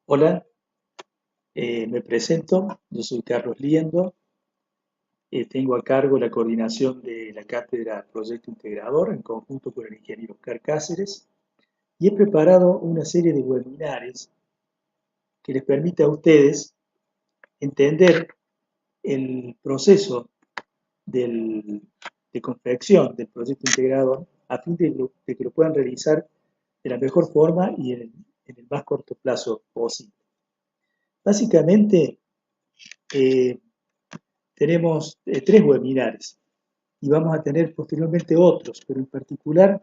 Hola, me presento, yo soy Carlos Liendo, tengo a cargo la coordinación de la cátedra Proyecto Integrador en conjunto con el ingeniero Oscar Cáceres y he preparado una serie de webinares que les permite a ustedes entender el proceso de confección del proyecto integrador a fin de que lo puedan realizar de la mejor forma y en el más corto plazo posible. Básicamente, eh, tenemos tres webinares y vamos a tener posteriormente otros, pero en particular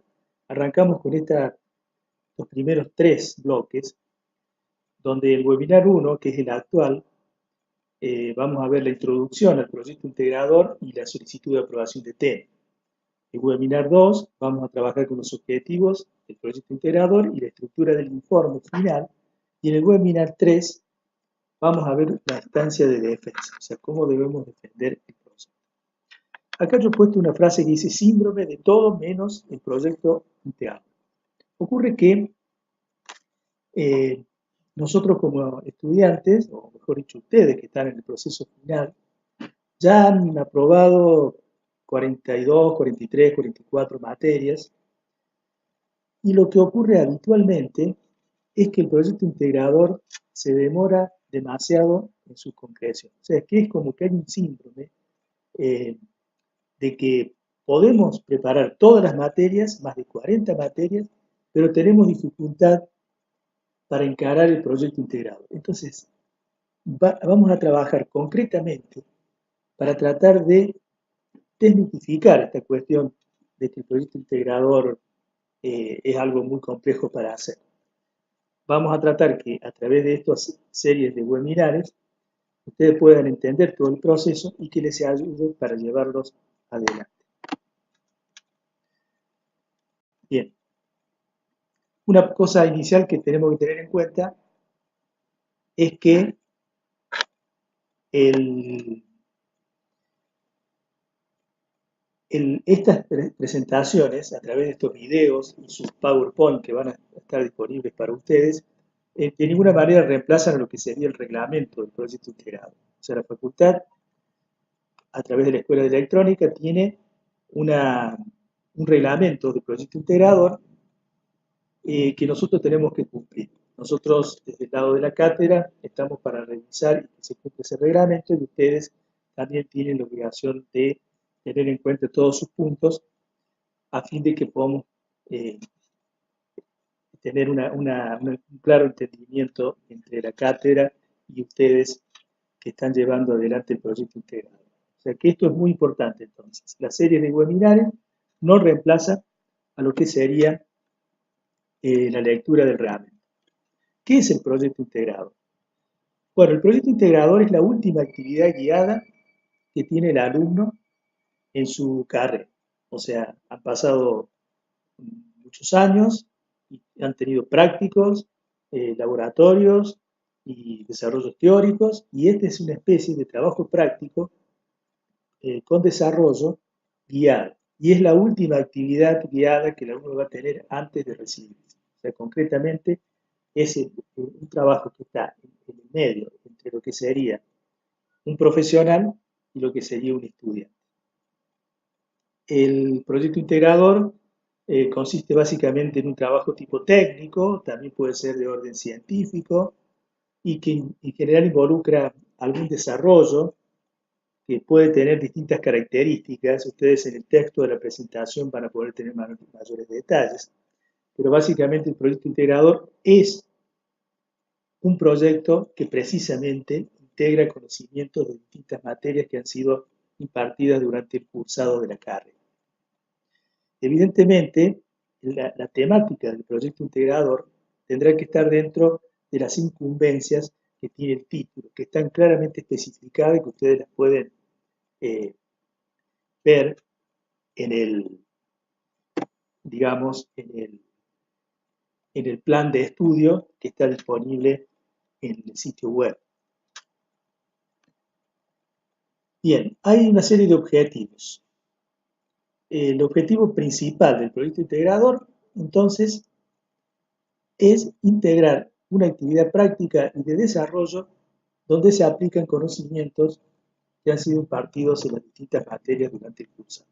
arrancamos con los primeros tres bloques, donde el webinar 1, que es el actual, vamos a ver la introducción al proyecto integrador y la solicitud de aprobación de tema. El webinar 2 vamos a trabajar con los objetivos del proyecto integrador y la estructura del informe final. Y en el webinar 3 vamos a ver la instancia de defensa, o sea, cómo debemos defender el proyecto. Acá yo he puesto una frase que dice síndrome de todo menos el proyecto integrador. Ocurre que eh, nosotros como estudiantes, o mejor dicho ustedes que están en el proceso final, ya han aprobado 42, 43, 44 materias y lo que ocurre habitualmente es que el proyecto integrador se demora demasiado en su concreción. O sea, es que es como que hay un síndrome eh, de que podemos preparar todas las materias, más de 40 materias, pero tenemos dificultad para encarar el proyecto integrado. Entonces, vamos a trabajar concretamente para tratar de desmitificar esta cuestión de que el proyecto integrador es algo muy complejo para hacer. Vamos a tratar que a través de estas series de webinares ustedes puedan entender todo el proceso y que les ayude para llevarlos adelante. Bien, una cosa inicial que tenemos que tener en cuenta es que el, estas presentaciones, a través de estos videos y sus PowerPoint que van a estar disponibles para ustedes, de ninguna manera reemplazan lo que sería el reglamento del proyecto integrado. O sea, la facultad, a través de la Escuela de Electrónica, tiene un reglamento de proyecto integrador que nosotros tenemos que cumplir. Nosotros, desde el lado de la cátedra, estamos para revisar y que se cumpla ese reglamento y ustedes también tienen la obligación de tener en cuenta todos sus puntos a fin de que podamos eh, tener un claro entendimiento entre la cátedra y ustedes que están llevando adelante el proyecto integrado. O sea que esto es muy importante entonces. La serie de webinares no reemplaza a lo que sería la lectura del reglamento. ¿Qué es el proyecto integrado? Bueno, el proyecto integrador es la última actividad guiada que tiene el alumno en su carrera. O sea, han pasado muchos años y han tenido prácticos, laboratorios y desarrollos teóricos, y esta es una especie de trabajo práctico con desarrollo guiado. Y es la última actividad guiada que el alumno va a tener antes de recibirse. O sea, concretamente, es un trabajo que está en el medio entre lo que sería un profesional y lo que sería un estudiante. El proyecto integrador consiste básicamente en un trabajo tipo técnico, también puede ser de orden científico, y que en general involucra algún desarrollo que puede tener distintas características. Ustedes en el texto de la presentación van a poder tener mayores detalles, pero básicamente el proyecto integrador es un proyecto que precisamente integra conocimientos de distintas materias que han sido impartidas durante el cursado de la carrera. Evidentemente, la temática del proyecto integrador tendrá que estar dentro de las incumbencias que tiene el título, que están claramente especificadas y que ustedes las pueden eh, ver en el, digamos, en el plan de estudio que está disponible en el sitio web. Bien, hay una serie de objetivos. El objetivo principal del proyecto integrador, entonces, es integrar una actividad práctica y de desarrollo donde se aplican conocimientos que han sido impartidos en las distintas materias durante el curso.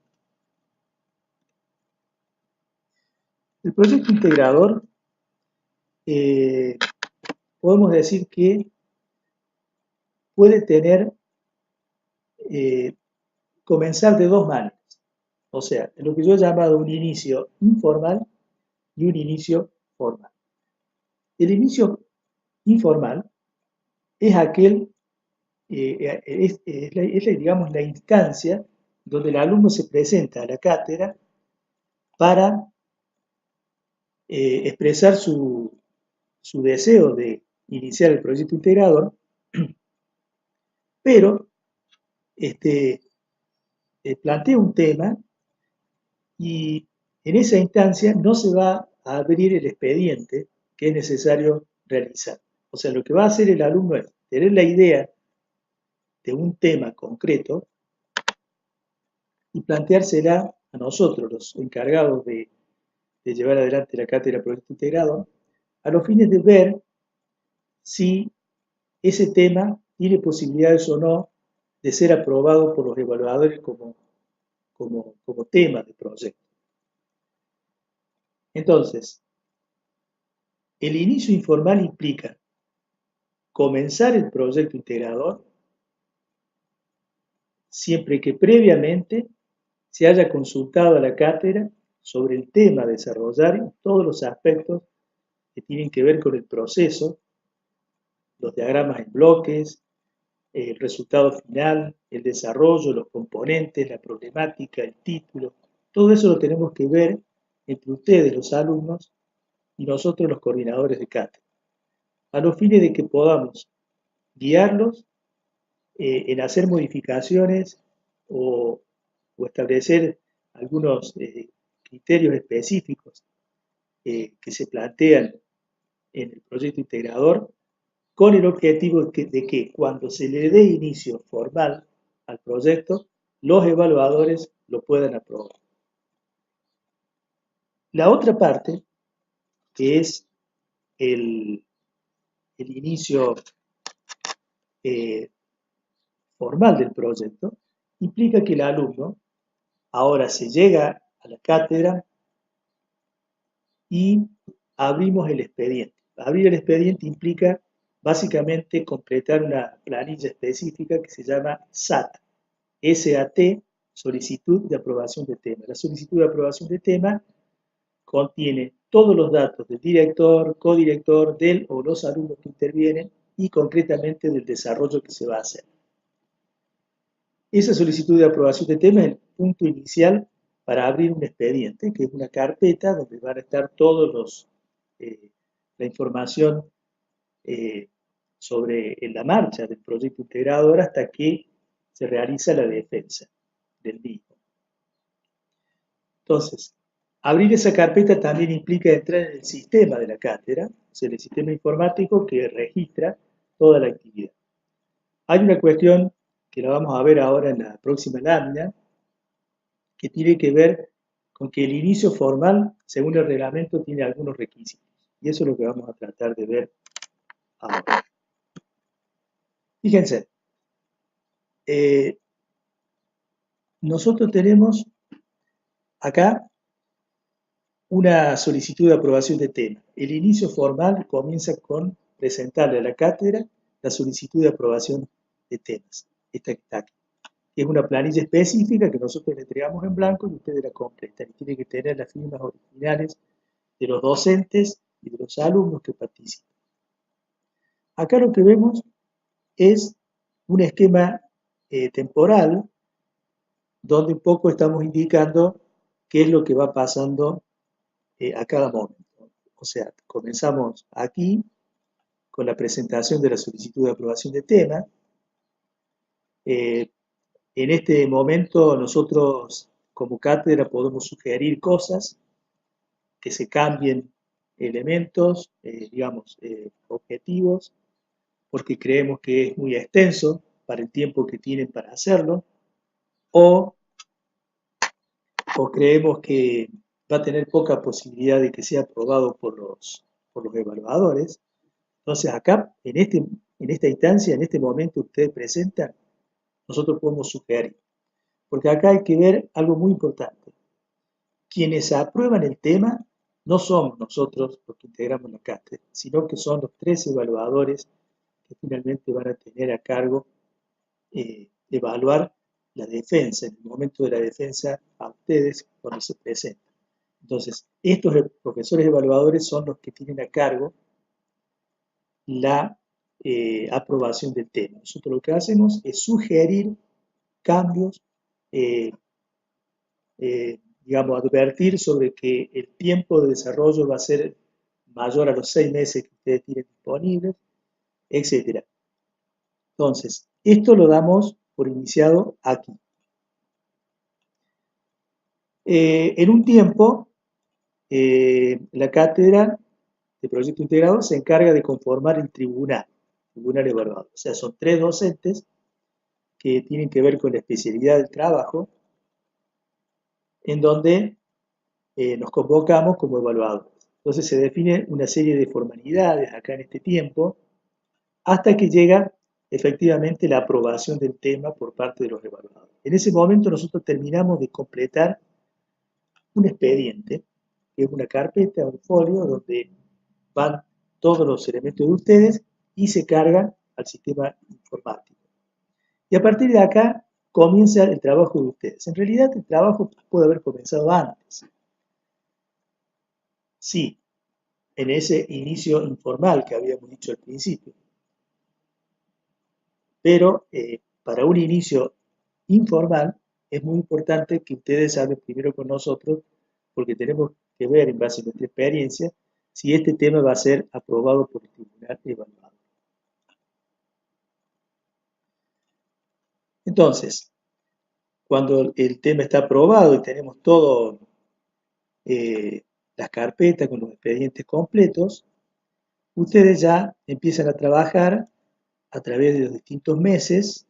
El proyecto integrador, podemos decir que puede tener, comenzar de dos maneras. O sea, lo que yo he llamado un inicio informal y un inicio formal. El inicio informal es aquel, digamos, la instancia donde el alumno se presenta a la cátedra para expresar su deseo de iniciar el proyecto integrador, pero plantea un tema y en esa instancia no se va a abrir el expediente que es necesario realizar. O sea, lo que va a hacer el alumno es tener la idea de un tema concreto y planteársela a nosotros, los encargados de llevar adelante la cátedra Proyecto Integrado, a los fines de ver si ese tema tiene posibilidades o no de ser aprobado por los evaluadores como tema de proyecto. Entonces, el inicio informal implica comenzar el proyecto integrador siempre que previamente se haya consultado a la cátedra sobre el tema a desarrollar y todos los aspectos que tienen que ver con el proceso, los diagramas en bloques, el resultado final, el desarrollo, los componentes, la problemática, el título. Todo eso lo tenemos que ver entre ustedes, los alumnos, y nosotros, los coordinadores de cátedra, a los fines de que podamos guiarlos en hacer modificaciones o establecer algunos criterios específicos que se plantean en el proyecto integrador con el objetivo de que cuando se le dé inicio formal al proyecto, los evaluadores lo puedan aprobar. La otra parte, que es el inicio formal del proyecto, implica que el alumno ahora se llega a la cátedra y abrimos el expediente. Abrir el expediente implica básicamente completar una planilla específica que se llama SAT, SAT, solicitud de aprobación de tema. La solicitud de aprobación de tema contiene todos los datos del director, codirector, del o los alumnos que intervienen y concretamente del desarrollo que se va a hacer. Esa solicitud de aprobación de tema es el punto inicial para abrir un expediente, que es una carpeta donde van a estar todos la información sobre la marcha del proyecto integrador hasta que se realiza la defensa del mismo. Entonces, abrir esa carpeta también implica entrar en el sistema de la cátedra, o sea, el sistema informático que registra toda la actividad. Hay una cuestión que la vamos a ver ahora en la próxima lámina, que tiene que ver con que el inicio formal, según el reglamento, tiene algunos requisitos. Y eso es lo que vamos a tratar de ver ahora. Fíjense, nosotros tenemos acá una solicitud de aprobación de tema. El inicio formal comienza con presentarle a la cátedra la solicitud de aprobación de temas. Esta que está aquí. Es una planilla específica que nosotros le entregamos en blanco y ustedes la completan. Y tiene que tener las firmas originales de los docentes y de los alumnos que participan. Acá lo que vemos es un esquema temporal donde un poco estamos indicando qué es lo que va pasando a cada momento. O sea, comenzamos aquí con la presentación de la solicitud de aprobación de tema. En este momento nosotros como cátedra podemos sugerir cosas, que se cambien elementos, objetivos, porque creemos que es muy extenso para el tiempo que tienen para hacerlo, o creemos que va a tener poca posibilidad de que sea aprobado por los evaluadores. Entonces acá, en esta instancia, en este momento que ustedes presentan, nosotros podemos sugerir. Porque acá hay que ver algo muy importante. Quienes aprueban el tema no somos nosotros los que integramos la cátedra, sino que son los 3 evaluadores que finalmente van a tener a cargo evaluar la defensa, en el momento de la defensa a ustedes cuando se presentan. Entonces, estos profesores evaluadores son los que tienen a cargo la aprobación del tema. Nosotros lo que hacemos es sugerir cambios, digamos, advertir sobre que el tiempo de desarrollo va a ser mayor a los 6 meses que ustedes tienen disponibles, etc. Entonces, esto lo damos por iniciado aquí. En un tiempo, la cátedra de proyecto integrado se encarga de conformar el tribunal evaluador. O sea, son 3 docentes que tienen que ver con la especialidad del trabajo, en donde nos convocamos como evaluadores. Entonces se define una serie de formalidades acá en este tiempo, hasta que llega efectivamente la aprobación del tema por parte de los evaluadores. En ese momento nosotros terminamos de completar un expediente, que es una carpeta, un folio, donde van todos los elementos de ustedes y se cargan al sistema informático. Y a partir de acá comienza el trabajo de ustedes. En realidad el trabajo puede haber comenzado antes. Sí, en ese inicio informal que habíamos dicho al principio. Pero para un inicio informal es muy importante que ustedes hablen primero con nosotros, porque tenemos que ver en base a nuestra experiencia si este tema va a ser aprobado por el tribunal evaluador. Entonces, cuando el tema está aprobado y tenemos todas las carpetas con los expedientes completos, ustedes ya empiezan a trabajar a través de los distintos meses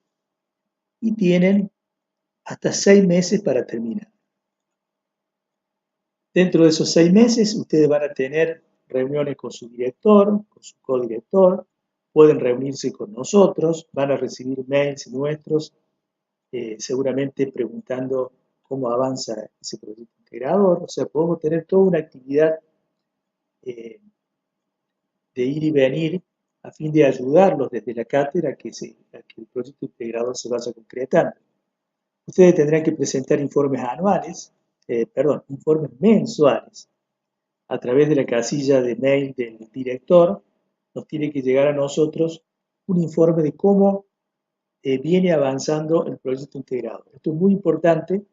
y tienen hasta 6 meses para terminar. Dentro de esos 6 meses, ustedes van a tener reuniones con su director, con su codirector, pueden reunirse con nosotros, van a recibir mails nuestros, seguramente preguntando cómo avanza ese proyecto integrador. O sea, podemos tener toda una actividad de ir y venir a fin de ayudarlos desde la cátedra a que el proyecto integrador se vaya concretando. Ustedes tendrán que presentar informes informes mensuales. A través de la casilla de mail del director, nos tiene que llegar a nosotros un informe de cómo viene avanzando el proyecto integrado. Esto es muy importante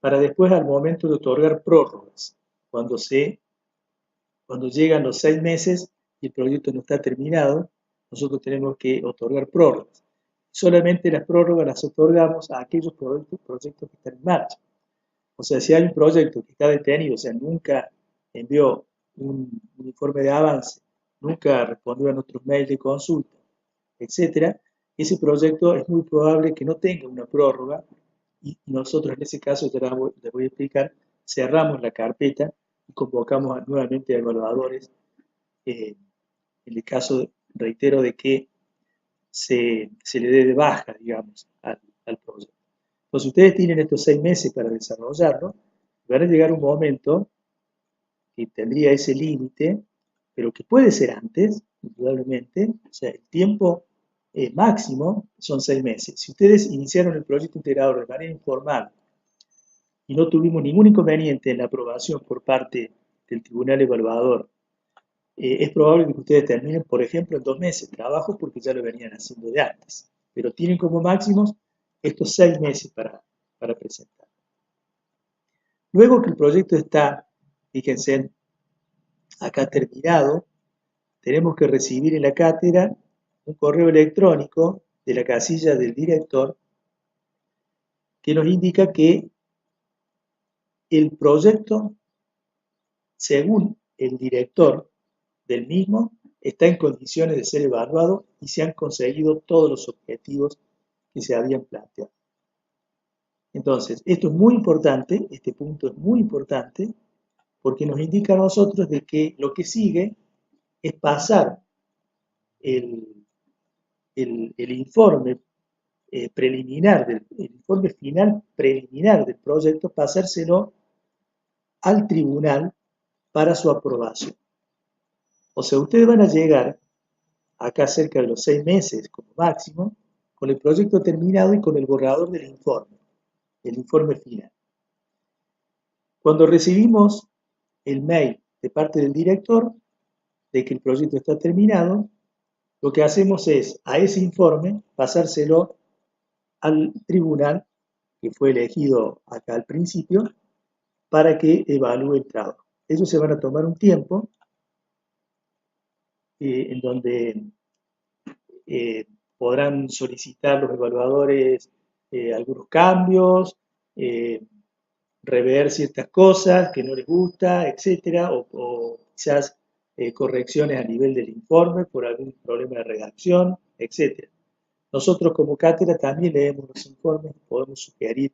para después, al momento de otorgar prórrogas, cuando llegan los 6 meses y el proyecto no está terminado, nosotros tenemos que otorgar prórrogas. Solamente las prórrogas las otorgamos a aquellos proyectos que están en marcha. O sea, si hay un proyecto que está detenido, o sea, nunca envió un informe de avance, nunca respondió a nuestros mails de consulta, etcétera, ese proyecto es muy probable que no tenga una prórroga y nosotros en ese caso, ya les voy a explicar, cerramos la carpeta y convocamos nuevamente a evaluadores en el caso, reitero, de que se le dé de baja, digamos, al proyecto. Entonces ustedes tienen estos 6 meses para desarrollarlo, van a llegar un momento que tendría ese límite, pero que puede ser antes, indudablemente, o sea, el tiempo máximo son 6 meses. Si ustedes iniciaron el proyecto integrador de manera informal y no tuvimos ningún inconveniente en la aprobación por parte del tribunal evaluador, es probable que ustedes terminen, por ejemplo, en 2 meses de trabajo porque ya lo venían haciendo de antes, pero tienen como máximos estos 6 meses para presentar. Luego que el proyecto está, fíjense, acá terminado, tenemos que recibir en la cátedra un correo electrónico de la casilla del director que nos indica que el proyecto, según el director del mismo, está en condiciones de ser evaluado y se han conseguido todos los objetivos que se habían planteado. Entonces, esto es muy importante, este punto es muy importante, porque nos indica a nosotros de que lo que sigue es pasar el, el informe preliminar, el informe final preliminar del proyecto, pasárselo al tribunal para su aprobación. O sea, ustedes van a llegar acá cerca de los 6 meses como máximo, con el proyecto terminado y con el borrador del informe, el informe final. Cuando recibimos el mail de parte del director de que el proyecto está terminado, lo que hacemos es a ese informe pasárselo al tribunal que fue elegido acá al principio para que evalúe el trabajo. Ellos se van a tomar un tiempo en donde podrán solicitar los evaluadores algunos cambios, rever ciertas cosas que no les gusta, etcétera, o quizás correcciones a nivel del informe por algún problema de redacción, etcétera. Nosotros como cátedra también leemos los informes y podemos sugerir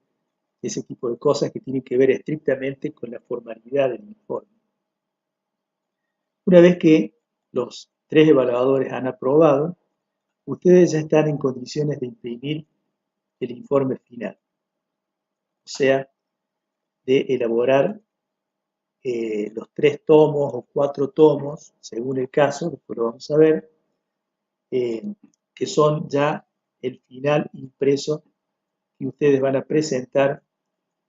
ese tipo de cosas que tienen que ver estrictamente con la formalidad del informe. Una vez que los 3 evaluadores han aprobado, ustedes ya están en condiciones de imprimir el informe final, o sea, de elaborar los 3 tomos o 4 tomos, según el caso, después lo vamos a ver, que son ya el final impreso que ustedes van a presentar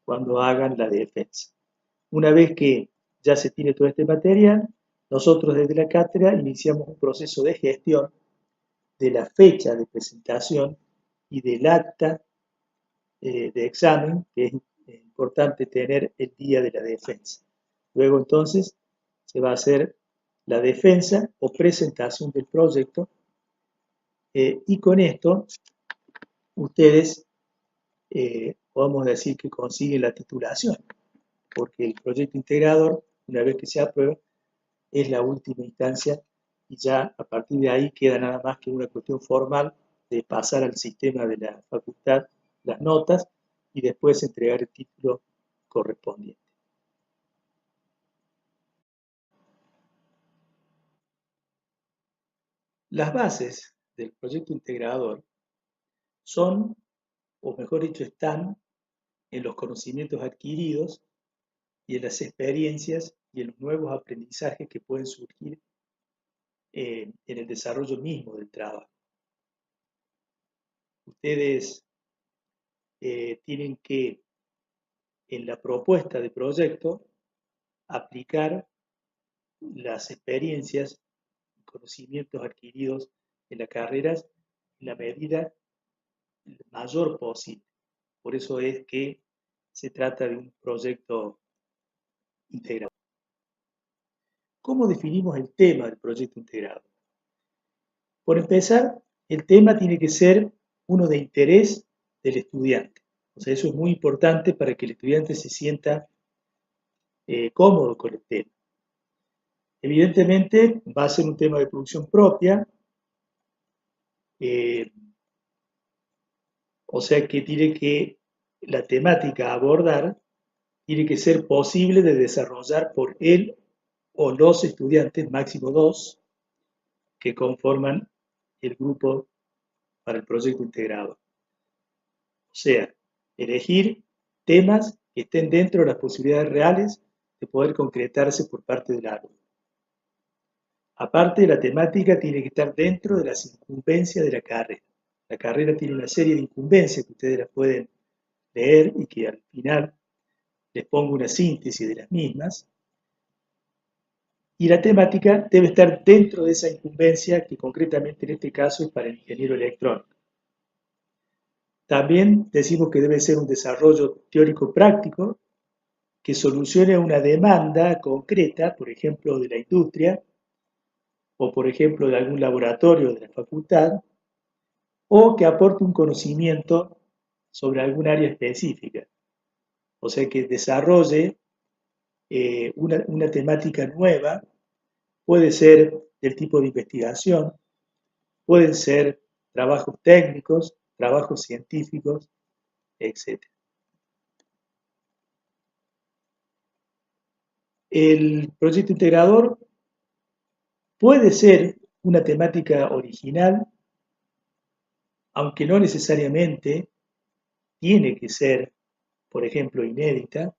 cuando hagan la defensa. Una vez que ya se tiene todo este material, nosotros desde la cátedra iniciamos un proceso de gestión de la fecha de presentación y del acta de examen, que es importante tener el día de la defensa. Luego entonces se va a hacer la defensa o presentación del proyecto y con esto ustedes podemos decir que consiguen la titulación, porque el proyecto integrador, una vez que se aprueba, es la última instancia y ya a partir de ahí queda nada más que una cuestión formal de pasar al sistema de la facultad las notas y después entregar el título correspondiente. Las bases del proyecto integrador son, o mejor dicho, están en los conocimientos adquiridos y en las experiencias y en los nuevos aprendizajes que pueden surgir en el desarrollo mismo del trabajo. Ustedes tienen que, en la propuesta de proyecto, aplicar las experiencias y conocimientos adquiridos en las carreras en la medida mayor posible. Por eso es que se trata de un proyecto integrado. ¿Cómo definimos el tema del proyecto integrado? Por empezar, el tema tiene que ser uno de interés del estudiante. O sea, eso es muy importante para que el estudiante se sienta cómodo con el tema. Evidentemente, va a ser un tema de producción propia, o sea que tiene que, la temática a abordar tiene que ser posible de desarrollar por él o los estudiantes, máximo 2, que conforman el grupo para el proyecto integrado. O sea, elegir temas que estén dentro de las posibilidades reales de poder concretarse por parte del alumno. Aparte, la temática tiene que estar dentro de las incumbencias de la carrera. La carrera tiene una serie de incumbencias que ustedes las pueden leer y que al final les pongo una síntesis de las mismas. Y la temática debe estar dentro de esa incumbencia que concretamente en este caso es para el ingeniero electrónico. También decimos que debe ser un desarrollo teórico-práctico que solucione una demanda concreta, por ejemplo, de la industria o, por ejemplo, de algún laboratorio de la facultad, o que aporte un conocimiento sobre algún área específica. O sea, que desarrolle una temática nueva, puede ser del tipo de investigación, pueden ser trabajos técnicos, trabajos científicos, etc. El proyecto integrador puede ser una temática original, aunque no necesariamente tiene que ser, por ejemplo, inédita.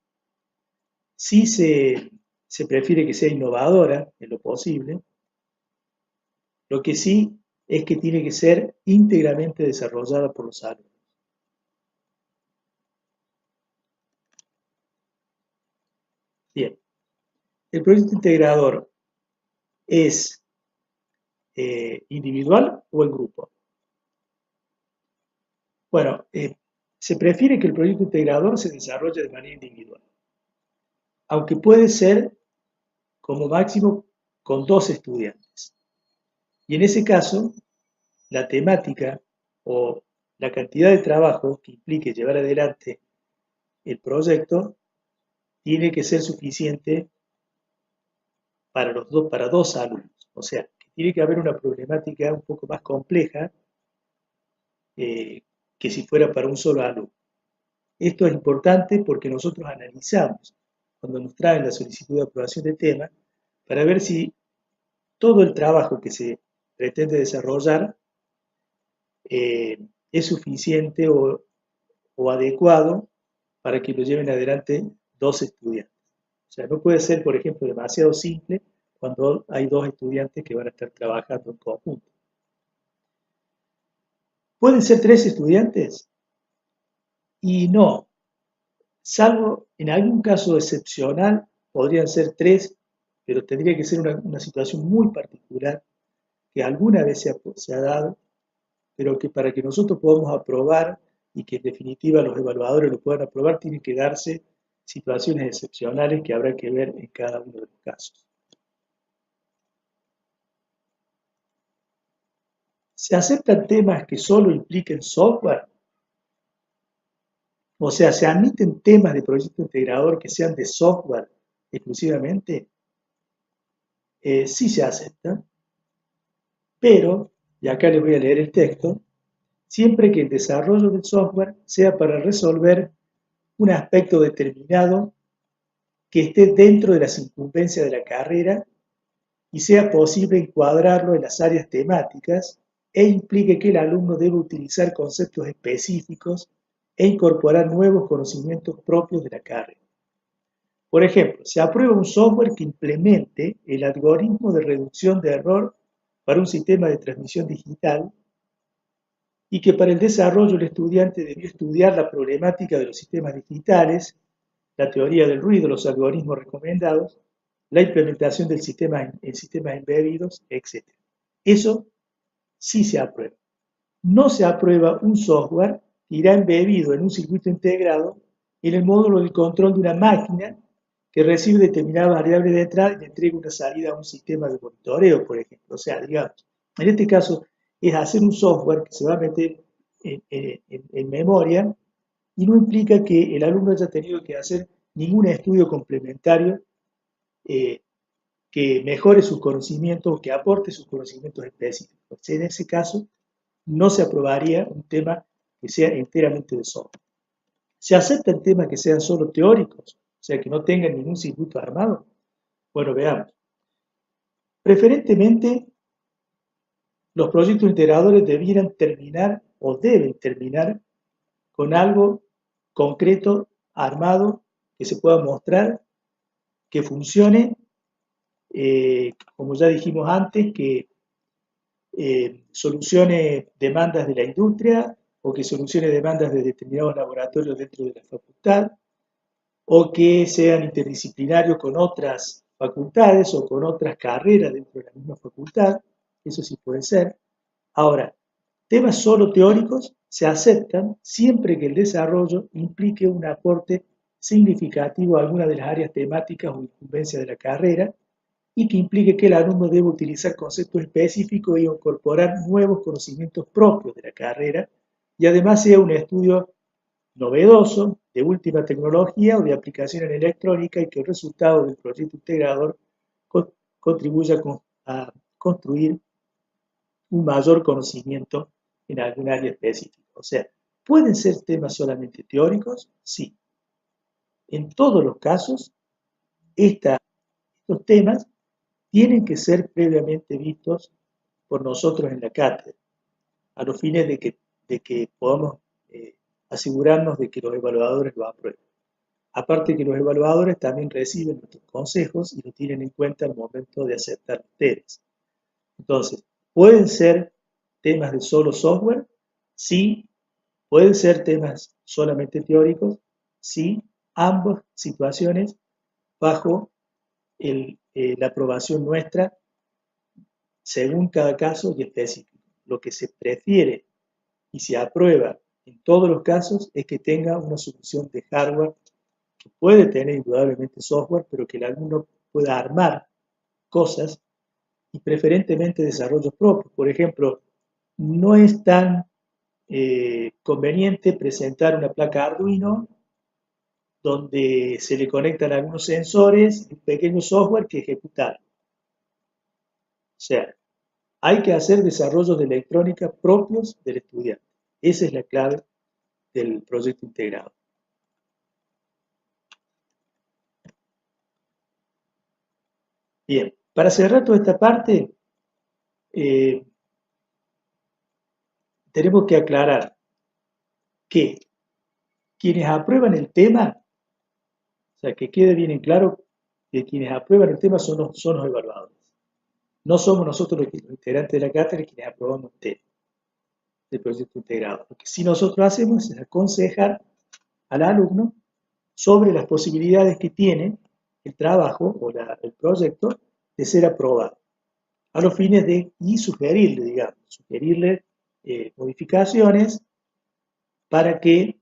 Sí se prefiere que sea innovadora en lo posible. Lo que sí es que tiene que ser íntegramente desarrollada por los alumnos. Bien, el proyecto integrador es individual o en grupo. Bueno, se prefiere que el proyecto integrador se desarrolle de manera individual, aunque puede ser como máximo con 2 estudiantes. Y en ese caso, la temática o la cantidad de trabajo que implique llevar adelante el proyecto tiene que ser suficiente para dos alumnos. O sea, que tiene que haber una problemática un poco más compleja que si fuera para un solo alumno. Esto es importante porque nosotros analizamos cuando nos traen la solicitud de aprobación de tema para ver si todo el trabajo que se pretende desarrollar es suficiente o adecuado para que lo lleven adelante 2 estudiantes. O sea, no puede ser, por ejemplo, demasiado simple cuando hay 2 estudiantes que van a estar trabajando en conjunto. ¿Pueden ser 3 estudiantes? Y no, salvo en algún caso excepcional, podrían ser 3, pero tendría que ser una situación muy particular que alguna vez se ha dado, pero que para que nosotros podamos aprobar y que en definitiva los evaluadores lo puedan aprobar, tienen que darse situaciones excepcionales que habrá que ver en cada uno de los casos. ¿Se aceptan temas que solo impliquen software? O sea, ¿se admiten temas de proyecto integrador que sean de software exclusivamente? Sí se aceptan, pero, y acá les voy a leer el texto, siempre que el desarrollo del software sea para resolver un aspecto determinado que esté dentro de las incumbencias de la carrera y sea posible encuadrarlo en las áreas temáticas e implique que el alumno debe utilizar conceptos específicos e incorporar nuevos conocimientos propios de la carrera. Por ejemplo, se aprueba un software que implemente el algoritmo de reducción de error para un sistema de transmisión digital y que para el desarrollo el estudiante debió estudiar la problemática de los sistemas digitales, la teoría del ruido, los algoritmos recomendados, la implementación del sistema en sistemas embebidos, etc. Eso sí se aprueba. No se aprueba un software que irá embebido en un circuito integrado en el módulo de control de una máquina que recibe determinadas variables de entrada y le entrega una salida a un sistema de monitoreo, por ejemplo. O sea, digamos, en este caso es hacer un software que se va a meter en memoria y no implica que el alumno haya tenido que hacer ningún estudio complementario eh, que mejore sus conocimientos o que aporte sus conocimientos específicos. En ese caso, no se aprobaría un tema que sea enteramente de software. ¿Se aceptan temas que sean solo teóricos? O sea, que no tengan ningún circuito armado. Bueno, veamos. Preferentemente, los proyectos integradores debieran terminar o deben terminar con algo concreto, armado, que se pueda mostrar, que funcione, como ya dijimos antes, que solucione demandas de la industria o que solucione demandas de determinados laboratorios dentro de la facultad o que sean interdisciplinarios con otras facultades o con otras carreras dentro de la misma facultad. Eso sí puede ser. Ahora, temas solo teóricos se aceptan siempre que el desarrollo implique un aporte significativo a alguna de las áreas temáticas o incumbencias de la carrera y que implique que el alumno debe utilizar conceptos específicos y incorporar nuevos conocimientos propios de la carrera y además sea un estudio novedoso, de última tecnología o de aplicación en electrónica y que el resultado del proyecto integrador contribuya a construir un mayor conocimiento en algún área específica. O sea, ¿pueden ser temas solamente teóricos? Sí. En todos los casos, estos temas tienen que ser previamente vistos por nosotros en la cátedra, a los fines de que podamos asegurarnos de que los evaluadores lo aprueben. Aparte que los evaluadores también reciben nuestros consejos y lo tienen en cuenta al momento de aceptar ustedes. Entonces, ¿pueden ser temas de solo software? Sí. ¿Pueden ser temas solamente teóricos? Sí. Ambas situaciones bajo la aprobación nuestra según cada caso y específico. Lo que se prefiere y se aprueba en todos los casos es que tenga una solución de hardware que puede tener indudablemente software, pero que el alumno pueda armar cosas y preferentemente desarrollos propios. Por ejemplo, no es tan conveniente presentar una placa Arduino donde se le conectan algunos sensores y un pequeño software que ejecutar. O sea, hay que hacer desarrollos de electrónica propios del estudiante. Esa es la clave del proyecto integrado. Bien, para cerrar toda esta parte, tenemos que aclarar que quienes aprueban el tema, o sea, que quede bien en claro que quienes aprueban el tema son los evaluadores. No somos nosotros los integrantes de la cátedra quienes aprobamos el tema del proyecto integrado. Lo que sí nosotros hacemos es aconsejar al alumno sobre las posibilidades que tiene el trabajo o el proyecto de ser aprobado, a los fines de, y sugerirle modificaciones para que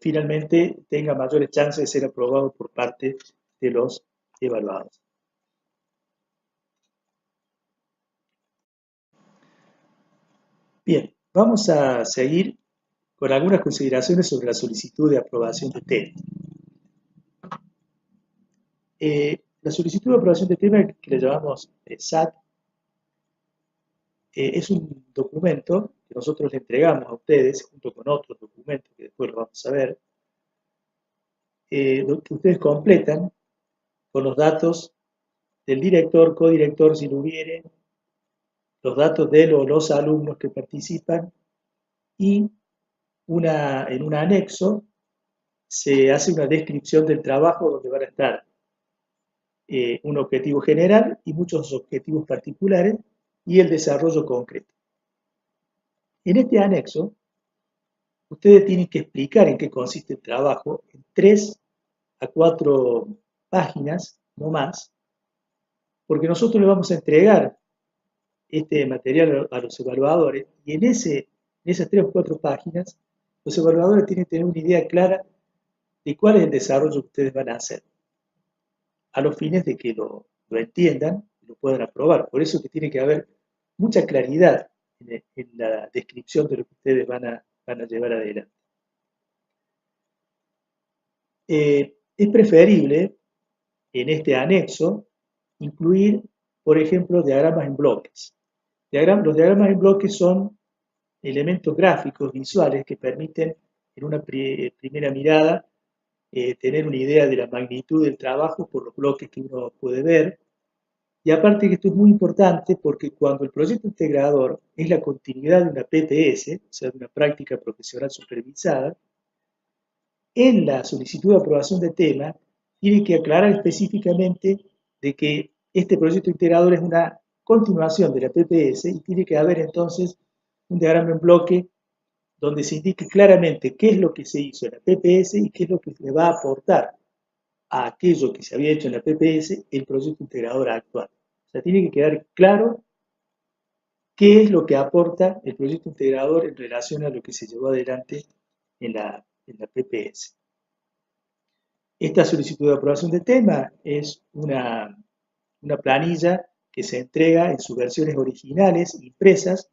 finalmente tenga mayores chances de ser aprobado por parte de los evaluados. Bien, vamos a seguir con algunas consideraciones sobre la solicitud de aprobación de tema. La solicitud de aprobación de tema, que le llamamos SAT, es un documento que nosotros le entregamos a ustedes, junto con otros documentos que después lo vamos a ver, que ustedes completan con los datos del director, codirector, si lo hubiere, los datos de los alumnos que participan y en un anexo se hace una descripción del trabajo donde van a estar un objetivo general y muchos objetivos particulares y el desarrollo concreto. En este anexo, ustedes tienen que explicar en qué consiste el trabajo en 3 a 4 páginas, no más, porque nosotros le vamos a entregar este material a los evaluadores y en esas 3 o 4 páginas, los evaluadores tienen que tener una idea clara de cuál es el desarrollo que ustedes van a hacer, a los fines de que lo entiendan y lo puedan aprobar. Por eso que tiene que haber mucha claridad en la descripción de lo que ustedes van a llevar adelante. Es preferible en este anexo incluir, por ejemplo, diagramas en bloques. Los diagramas en bloques son elementos gráficos, visuales, que permiten en una primera mirada tener una idea de la magnitud del trabajo por los bloques que uno puede ver. Y aparte que esto es muy importante porque cuando el proyecto integrador es la continuidad de una PPS, o sea, de una práctica profesional supervisada, en la solicitud de aprobación de tema tiene que aclarar específicamente de que este proyecto integrador es una continuación de la PPS y tiene que haber entonces un diagrama en bloque donde se indique claramente qué es lo que se hizo en la PPS y qué es lo que le va a aportar a aquello que se había hecho en la PPS el proyecto integrador actual. O sea, tiene que quedar claro qué es lo que aporta el proyecto integrador en relación a lo que se llevó adelante en la PPS. Esta solicitud de aprobación de tema es una planilla que se entrega en sus versiones originales impresas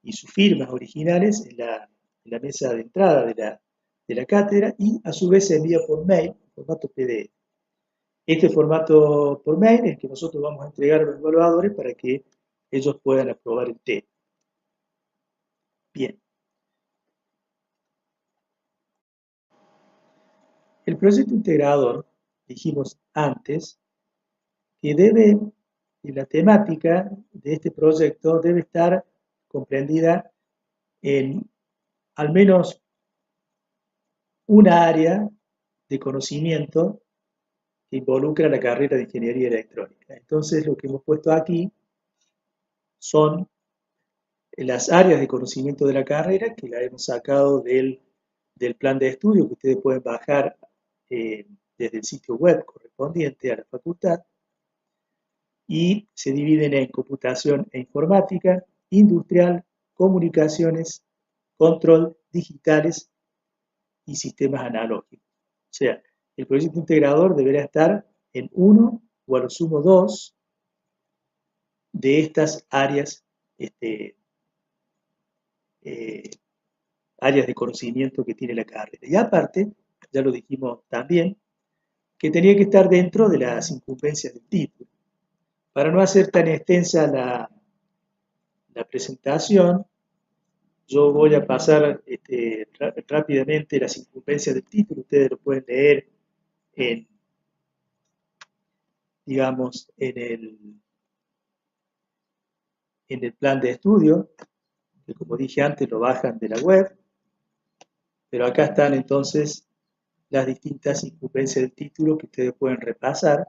y sus firmas originales en la mesa de entrada de la cátedra y a su vez se envía por mail en formato PDF. Este formato por mail es el que nosotros vamos a entregar a los evaluadores para que ellos puedan aprobar el tema. Bien. El proyecto integrador, dijimos antes, que debe y la temática de este proyecto debe estar comprendida en al menos una área de conocimiento que involucra la carrera de Ingeniería Electrónica. Entonces, lo que hemos puesto aquí son las áreas de conocimiento de la carrera que la hemos sacado del plan de estudio que ustedes pueden bajar desde el sitio web correspondiente a la facultad, y se dividen en computación e informática, industrial, comunicaciones, control, digitales y sistemas analógicos. O sea, el proyecto integrador deberá estar en uno o a lo sumo dos de estas áreas, áreas de conocimiento que tiene la carrera. Y aparte, ya lo dijimos también, que tenía que estar dentro de las incumbencias del título. Para no hacer tan extensa la presentación, yo voy a pasar rápidamente las incumbencias del título. Ustedes lo pueden leer en, digamos, en el plan de estudio, que como dije antes lo bajan de la web, pero acá están entonces las distintas incumbencias del título que ustedes pueden repasar,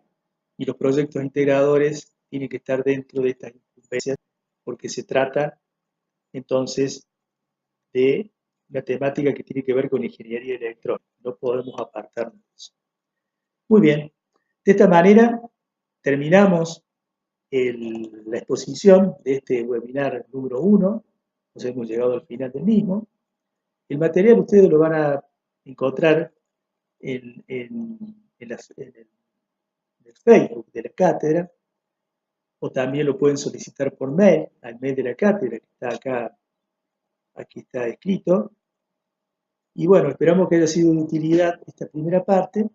y los proyectos integradores tienen que estar dentro de estas incumbencias porque se trata entonces de una temática que tiene que ver con ingeniería electrónica. No podemos apartarnos de eso. Muy bien, de esta manera terminamos la exposición de este webinar número 1. Nos hemos llegado al final del mismo. El material ustedes lo van a encontrar en el Facebook de la cátedra, o también lo pueden solicitar por mail, al mail de la cátedra que está acá, aquí está escrito. Y bueno, esperamos que haya sido de utilidad esta primera parte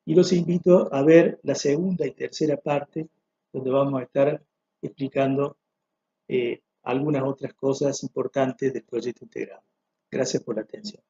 y los invito a ver la segunda y tercera parte, donde vamos a estar explicando algunas otras cosas importantes del proyecto integrado. Gracias por la atención.